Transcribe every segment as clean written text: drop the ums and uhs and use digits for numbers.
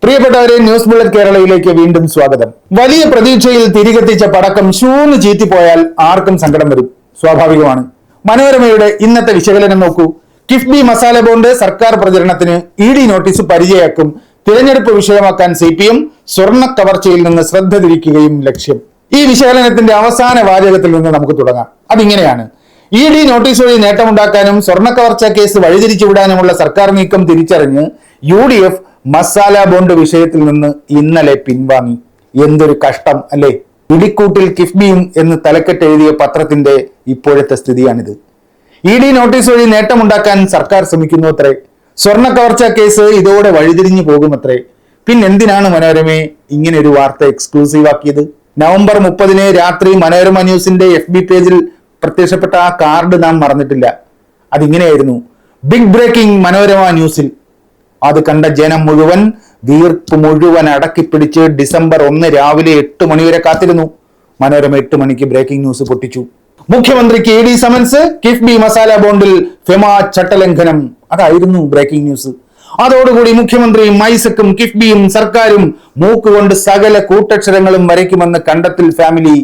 പ്രിയപ്പെട്ടവരെ, news bullet കേരളയിലേക്ക് വീണ്ടും സ്വാഗതം. വലിയ പ്രതീക്ഷയിൽ തിരികെത്തിച്ച പടക്കം ഷൂന്ന് ചീറ്റിപ്പോയാൽ ആർക്കും സങ്കടം വരും, സ്വാഭാവികമാണ്. മനോരമയുടെ ഇന്നത്തെ വിശകലനം നോക്കൂ. കിഫ്ബി മസാല ബോണ്ട് സർക്കാർ പ്രചരണത്തിന് ED നോട്ടീസ് പരിചയാക്കും. തിരഞ്ഞെടുപ്പ് വിഷയമാക്കാൻ CPM, സ്വർണ്ണ കവർച്ചയിൽ നിന്ന് ശ്രദ്ധ തിരിക്കുകയും ലക്ഷ്യം. ഈ വിശകലനത്തിന്റെ അവസാന വാചകത്തിൽ നിന്ന് നമുക്ക് തുടങ്ങാം. അതിങ്ങനെയാണ്: ED നോട്ടീസ് വഴി നേട്ടമുണ്ടാക്കാനും സ്വർണ്ണ കവർച്ച കേസ് വഴിതിരിച്ചുവിടാനുമുള്ള സർക്കാർ നീക്കം തിരിച്ചറിഞ്ഞ് UDF മസാല ബോണ്ട് വിഷയത്തിൽ നിന്ന് ഇന്നലെ പിൻവാങ്ങി. എന്തൊരു കഷ്ടം അല്ലേ? ഇടിക്കൂട്ടിൽ കിഫ്ബിയും എന്ന് തലക്കെട്ട് എഴുതിയ പത്രത്തിന്റെ ഇപ്പോഴത്തെ സ്ഥിതിയാണിത്. ED നോട്ടീസ് വഴി നേട്ടമുണ്ടാക്കാൻ സർക്കാർ ശ്രമിക്കുന്നു അത്രേ. സ്വർണ്ണ കവർച്ച കേസ് ഇതോടെ വഴിതിരിഞ്ഞു പോകുമത്രേ. പിന്നെന്തിനാണ് മനോരമയെ ഇങ്ങനെ ഒരു വാർത്ത എക്സ്ക്ലൂസീവ് ആക്കിയത്? നവംബർ 30 രാത്രി മനോരമ ന്യൂസിന്റെ FB പേജിൽ പ്രത്യക്ഷപ്പെട്ട ആ കാർഡ് നാം മറന്നിട്ടില്ല. അതിങ്ങനെയായിരുന്നു: ബിഗ് ബ്രേക്കിംഗ് മനോരമ ന്യൂസിൽ. അത് കണ്ട ജനം മുഴുവൻ വീർപ്പ് മുഴുവൻ അടക്കിപ്പിടിച്ച് ഡിസംബർ 1 രാവിലെ 8 മണി വരെ കാത്തിരുന്നു. മനോരമ 8 മണിക്ക് ബ്രേക്കിംഗ് ന്യൂസ് പൊട്ടിച്ചു. മുഖ്യമന്ത്രിക്ക് ED സമൻസ്, കിഫ്ബി മസാല ബോണ്ടിൽ ഫെമ ചട്ടലംഘനം. അതായിരുന്നു ബ്രേക്കിംഗ് ന്യൂസ്. അതോടുകൂടി മുഖ്യമന്ത്രിയും ഐസക്കും കിഫ്ബിയും സർക്കാരും മൂക്കുകൊണ്ട് സകല കൂട്ടക്ഷരങ്ങളും വരയ്ക്കുമെന്ന് കണ്ടെത്തൽ ഫാമിലി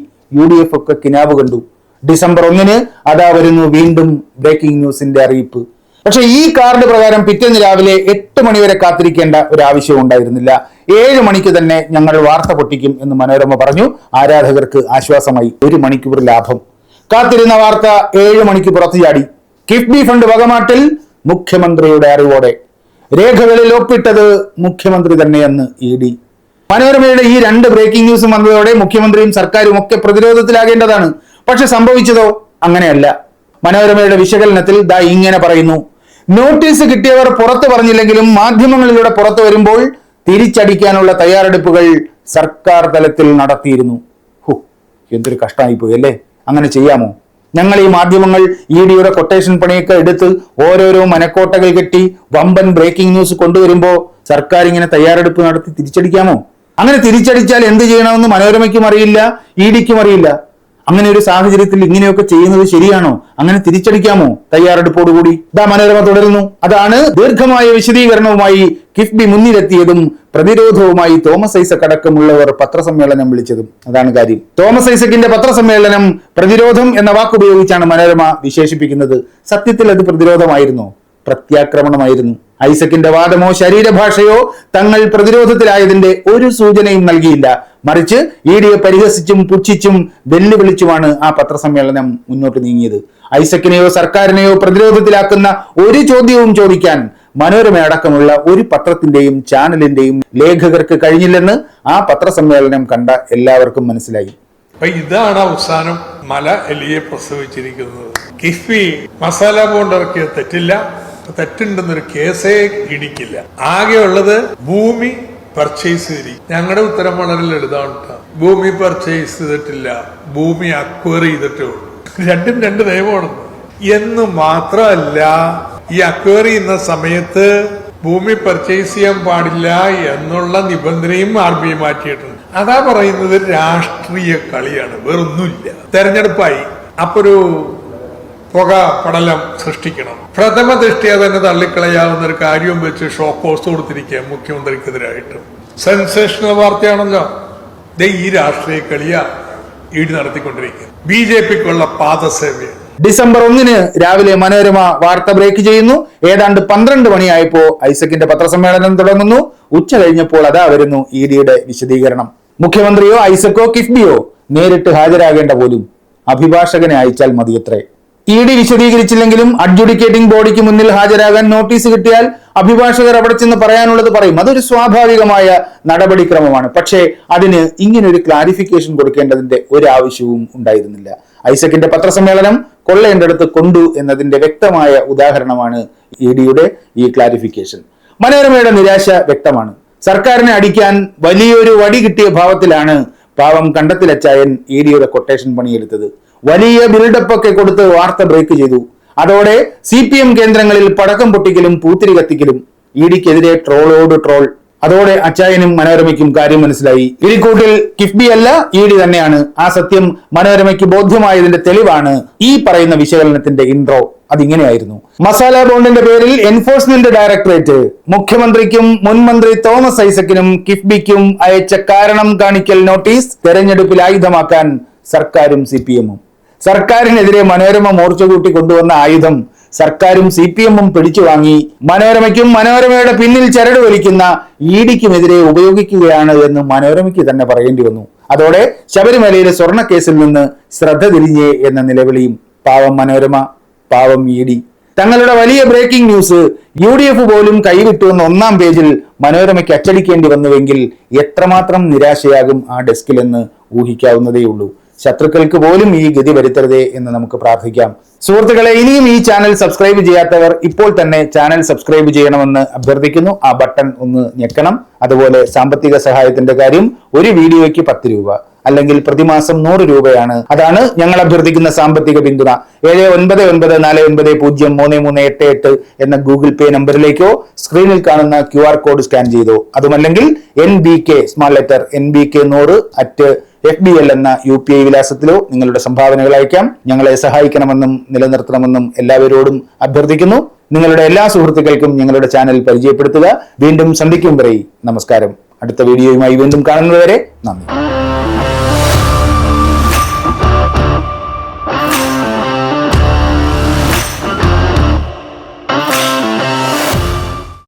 UDF ഒക്കെ കിനാവ് കണ്ടു. ഡിസംബർ 1 അതാ വരുന്നു വീണ്ടും ബ്രേക്കിംഗ് ന്യൂസിന്റെ അറിയിപ്പ്. പക്ഷെ ഈ കാർഡ് പ്രകാരം പിറ്റേന്ന് രാവിലെ 8 മണി വരെ കാത്തിരിക്കേണ്ട ഒരു ആവശ്യം ഉണ്ടായിരുന്നില്ല. 7 മണിക്ക് തന്നെ ഞങ്ങൾ വാർത്ത പൊട്ടിക്കും എന്ന് മനോരമ പറഞ്ഞു. ആരാധകർക്ക് ആശ്വാസമായി. 1 മണിക്കൂർ ലാഭം. കാത്തിരുന്ന വാർത്ത 7 മണിക്ക് പുറത്തു ചാടി. കിഫ്ബി ഫണ്ട് വകമാറ്റൽ മുഖ്യമന്ത്രിയുടെ അറിവോടെ. രേഖകളിൽ ഒപ്പിട്ടത് മുഖ്യമന്ത്രി തന്നെയെന്ന് ED. മനോരമയുടെ ഈ 2 ബ്രേക്കിംഗ് ന്യൂസും വന്നതോടെ മുഖ്യമന്ത്രിയും സർക്കാരും ഒക്കെ പ്രതിരോധത്തിലാകേണ്ടതാണ്. പക്ഷെ സംഭവിച്ചതോ? അങ്ങനെയല്ല. മനോരമയുടെ വിശകലനത്തിൽ ദാ ഇങ്ങനെ പറയുന്നു: നോട്ടീസ് കിട്ടിയവർ പുറത്തു പറഞ്ഞില്ലെങ്കിലും മാധ്യമങ്ങളിലൂടെ പുറത്തു വരുമ്പോൾ തിരിച്ചടിക്കാനുള്ള തയ്യാറെടുപ്പുകൾ സർക്കാർ തലത്തിൽ നടത്തിയിരുന്നു. എന്തൊരു കഷ്ടമായിപ്പോയി അല്ലേ? അങ്ങനെ ചെയ്യാമോ? ഞങ്ങൾ ഈ മാധ്യമങ്ങൾ EDയുടെ കൊട്ടേഷൻ പണിയൊക്കെ എടുത്ത് ഓരോരോ മനക്കോട്ടകൾ കെട്ടി വമ്പൻ ബ്രേക്കിംഗ് ന്യൂസ് കൊണ്ടുവരുമ്പോ സർക്കാർ ഇങ്ങനെ തയ്യാറെടുപ്പ് നടത്തി തിരിച്ചടിക്കാമോ? അങ്ങനെ തിരിച്ചടിച്ചാൽ എന്ത് ചെയ്യണമെന്ന് മനോരമയ്ക്കും അറിയില്ല, EDക്കും അറിയില്ല. അങ്ങനെ ഒരു സാഹചര്യത്തിൽ ഇങ്ങനെയൊക്കെ ചെയ്യുന്നത് ശരിയാണോ? അങ്ങനെ തിരിച്ചടിക്കാമോ തയ്യാറെടുപ്പോടുകൂടി? ദാ മനോരമ തുടരുന്നു. അതാണ് ദീർഘമായ വിശദീകരണവുമായി കിഫ്ബി മുന്നിലെത്തിയതും പ്രതിരോധവുമായി തോമസ് ഐസക് അടക്കമുള്ളവർ പത്രസമ്മേളനം വിളിച്ചതും. അതാണ് കാര്യം. തോമസ് ഐസക്കിന്റെ പത്രസമ്മേളനം പ്രതിരോധം എന്ന വാക്കുപയോഗിച്ചാണ് മനോരമ വിശേഷിപ്പിക്കുന്നത്. സത്യത്തിൽ അത് പ്രതിരോധമായിരുന്നോ? പ്രത്യാക്രമണമായിരുന്നു. ഐസക്കിന്റെ വാദമോ ശരീരഭാഷയോ തങ്ങൾ പ്രതിരോധത്തിലായതിന്റെ ഒരു സൂചനയും നൽകിയില്ല. മറിച്ച് EDയെ പരിഹസിച്ചും പുച്ഛിച്ചും വെല്ലുവിളിച്ചുമാണ് ആ പത്രസമ്മേളനം മുന്നോട്ട് നീങ്ങിയത്. ഐസക്കിനെയോ സർക്കാരിനെയോ പ്രതിരോധത്തിലാക്കുന്ന ഒരു ചോദ്യവും ചോദിക്കാൻ മനോരമ അടക്കമുള്ള ഒരു പത്രത്തിന്റെയും ചാനലിന്റെയും ലേഖകർക്ക് കഴിഞ്ഞില്ലെന്ന് ആ പത്രസമ്മേളനം കണ്ട എല്ലാവർക്കും മനസ്സിലായി. ഇതാണ് അവസാനം മല എലിയെ പ്രസവിച്ചിരിക്കുന്നത്. കിഫ്ബി മസാല ബോണ്ട് ഇറക്കിയ തെറ്റില്ല, തെറ്റുണ്ടെന്നൊരു കേസേ ഇടിക്കില്ല. ആകെയുള്ളത് ഭൂമി പർച്ചേസ് ചെയ്തിരിക്കും. ഞങ്ങളുടെ ഉത്തരം വളരെ ലളിതമാണ്. ഭൂമി പർച്ചേസ് ചെയ്തിട്ടില്ല, ഭൂമി അക്വയർ ചെയ്തിട്ടേ ഉള്ളൂ. രണ്ടും 2 നിയമമാണ് എന്ന് മാത്രമല്ല, ഈ അക്വയർ ചെയ്യുന്ന സമയത്ത് ഭൂമി പർച്ചേസ് ചെയ്യാൻ പാടില്ല എന്നുള്ള നിബന്ധനയും RBI മാറ്റിയിട്ടുണ്ട്. അതാ പറയുന്നത് രാഷ്ട്രീയ കളിയാണ്, വേറൊന്നുമില്ല. തെരഞ്ഞെടുപ്പായി അപ്പൊ ഒരു പുക പടലം സൃഷ്ടിക്കണം. പ്രഥമ ദൃഷ്ടിയ തന്നെ തള്ളിക്കളയാവുന്ന ഒരു കാര്യവും വെച്ച് ഷോക്ക് കോഴ്സ് കൊടുത്തിരിക്കുക മുഖ്യമന്ത്രിക്കെതിരായിട്ട്. സെൻസേഷണൽ വാർത്തയാണല്ലോ. ഈ രാഷ്ട്രീയ കളിയാ ED നടത്തിക്കൊണ്ടിരിക്കുക. BJPക്കുള്ള പാദസേവ. ഡിസംബർ 1 രാവിലെ മനോരമ വാർത്ത ബ്രേക്ക് ചെയ്യുന്നു. ഏതാണ്ട് 12 മണിയായപ്പോ ഐസക്കിന്റെ പത്രസമ്മേളനം തുടങ്ങുന്നു. ഉച്ച കഴിഞ്ഞപ്പോൾ അതാ വരുന്നു EDയുടെ വിശദീകരണം. മുഖ്യമന്ത്രിയോ ഐസക്കോ കിഫ്ബിയോ നേരിട്ട് ഹാജരാകേണ്ട പോലും അഭിഭാഷകനെ അയച്ചാൽ മതിയത്രേ. ED വിശദീകരിച്ചില്ലെങ്കിലും അഡ്ജുഡിക്കേറ്റിംഗ് ബോഡിക്ക് മുന്നിൽ ഹാജരാകാൻ നോട്ടീസ് കിട്ടിയാൽ അഭിഭാഷകർ അവിടെ ചെന്ന് പറയാനുള്ളത് പറയും. അതൊരു സ്വാഭാവികമായ നടപടിക്രമമാണ്. പക്ഷേ അതിന് ഇങ്ങനെ ഒരു ക്ലാരിഫിക്കേഷൻ കൊടുക്കേണ്ടതിന്റെ ഒരു ആവശ്യവും ഉണ്ടായിരുന്നില്ല. ഐസക്കിന്റെ പത്രസമ്മേളനം കൊള്ളേണ്ടടുത്ത് കൊണ്ടു എന്നതിന്റെ വ്യക്തമായ ഉദാഹരണമാണ് EDയുടെ ഈ ക്ലാരിഫിക്കേഷൻ. മനോരമയുടെ നിരാശ വ്യക്തമാണ്. സർക്കാരിനെ അടിക്കാൻ വലിയൊരു വടി കിട്ടിയ ഭാവത്തിലാണ് പാവം കണ്ടത്തിലച്ചായൻ EDയുടെ കൊട്ടേഷൻ പണിയെടുത്തത്. വലിയ ബിൽഡപ്പ് ഒക്കെ കൊടുത്ത് വാർത്ത ബ്രേക്ക് ചെയ്തു. അതോടെ CPM കേന്ദ്രങ്ങളിൽ പടക്കം പൊട്ടിക്കലും പൂത്തിരി കത്തിക്കലും. EDക്കെതിരെ ട്രോളോട് ട്രോൾ. അതോടെ അച്ചായനും മനോരമയ്ക്കും കാര്യം മനസ്സിലായി. ഇരിക്കൂട്ടിൽ കിഫ്ബി അല്ല ED തന്നെയാണ്. ആ സത്യം മനോരമയ്ക്ക് ബോധ്യമായതിന്റെ തെളിവാണ് ഈ പറയുന്ന വിശകലനത്തിന്റെ ഇൻട്രോ. അതിങ്ങനെയായിരുന്നു: മസാല ബോണ്ടിന്റെ പേരിൽ എൻഫോഴ്സ്മെന്റ് ഡയറക്ടറേറ്റ് മുഖ്യമന്ത്രിക്കും മുൻമന്ത്രി തോമസ് ഐസക്കിനും കിഫ്ബിക്കും അയച്ച കാരണം കാണിക്കൽ നോട്ടീസ് തെരഞ്ഞെടുപ്പിൽ ആയുധമാക്കാൻ സർക്കാരും CPM-ഉം. സർക്കാരിനെതിരെ മനോരമ മോർച്ച കൂട്ടി കൊണ്ടുവന്ന ആയുധം സർക്കാരും CPM-ഉം പിടിച്ചു വാങ്ങി മനോരമയ്ക്കും മനോരമയുടെ പിന്നിൽ ചരട് വലിക്കുന്ന ED-ക്കുമെതിരെ ഉപയോഗിക്കുകയാണ് എന്ന് മനോരമയ്ക്ക് തന്നെ പറയേണ്ടി വന്നു. അതോടെ ശബരിമലയിലെ സ്വർണ്ണ കേസിൽ നിന്ന് ശ്രദ്ധ തിരിഞ്ഞേ എന്ന നിലവിളിയും. പാവം മനോരമ, പാവം ED. തങ്ങളുടെ വലിയ ബ്രേക്കിംഗ് ന്യൂസ് UDF പോലും കൈവിട്ടുവെന്ന് 1-ാം പേജിൽ മനോരമയ്ക്ക് അച്ചടിക്കേണ്ടി വന്നുവെങ്കിൽ എത്രമാത്രം നിരാശയാകും ആ ഡെസ്കിലെന്ന് ഊഹിക്കാവുന്നതേയുള്ളൂ. ശത്രുക്കൾക്ക് പോലും ഈ ഗതി വരുത്തരുതേ എന്ന് നമുക്ക് പ്രാർത്ഥിക്കാം. സുഹൃത്തുക്കളെ, ഇനിയും ഈ ചാനൽ സബ്സ്ക്രൈബ് ചെയ്യാത്തവർ ഇപ്പോൾ തന്നെ ചാനൽ സബ്സ്ക്രൈബ് ചെയ്യണമെന്ന് അഭ്യർത്ഥിക്കുന്നു. ആ ബട്ടൺ ഒന്ന് ഞെക്കണം. അതുപോലെ സാമ്പത്തിക സഹായത്തിന്റെ കാര്യം, ഒരു വീഡിയോയ്ക്ക് 10 രൂപ അല്ലെങ്കിൽ പ്രതിമാസം 100 രൂപയാണ്. അതാണ് ഞങ്ങൾ അഭ്യർത്ഥിക്കുന്ന സാമ്പത്തിക പിന്തുണ. 7994903388 എന്ന ഗൂഗിൾ പേ നമ്പറിലേക്കോ സ്ക്രീനിൽ കാണുന്ന QR കോഡ് സ്കാൻ ചെയ്തോ, അതുമല്ലെങ്കിൽ NBK സ്മാൾ ലെറ്റർ NBK100@FBL എന്ന UPI വിലാസത്തിലോ നിങ്ങളുടെ സംഭാവനകൾ അയക്കാം. ഞങ്ങളെ സഹായിക്കണമെന്നും നിലനിർത്തണമെന്നും എല്ലാവരോടും അഭ്യർത്ഥിക്കുന്നു. നിങ്ങളുടെ എല്ലാ സുഹൃത്തുക്കൾക്കും ഞങ്ങളുടെ ചാനൽ പരിചയപ്പെടുത്തുക. വീണ്ടും സന്ധിക്കും വരെ നമസ്കാരം. അടുത്ത വീഡിയോയുമായി വീണ്ടും കാണുന്നതുവരെ നന്ദി.